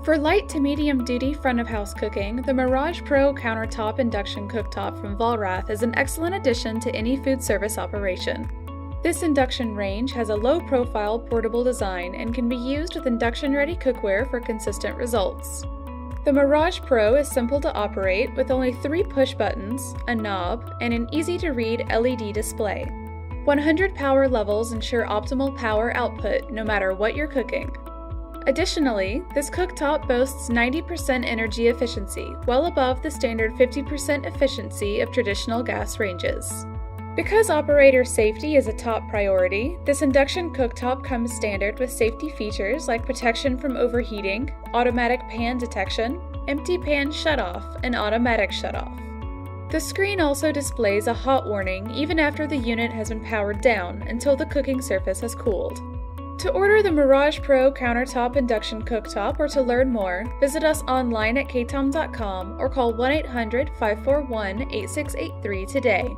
For light to medium duty front of house cooking, the Mirage Pro Countertop Induction Cooktop from Vollrath is an excellent addition to any food service operation. This induction range has a low-profile portable design and can be used with induction-ready cookware for consistent results. The Mirage Pro is simple to operate with only 3 push buttons, a knob, and an easy-to-read LED display. 100 power levels ensure optimal power output no matter what you're cooking. Additionally, this cooktop boasts 90% energy efficiency, well above the standard 50% efficiency of traditional gas ranges. Because operator safety is a top priority, this induction cooktop comes standard with safety features like protection from overheating, automatic pan detection, empty pan shutoff, and automatic shutoff. The screen also displays a hot warning even after the unit has been powered down until the cooking surface has cooled. To order the Mirage Pro Countertop Induction Cooktop or to learn more, visit us online at KaTom.com or call 1-800-541-8683 today.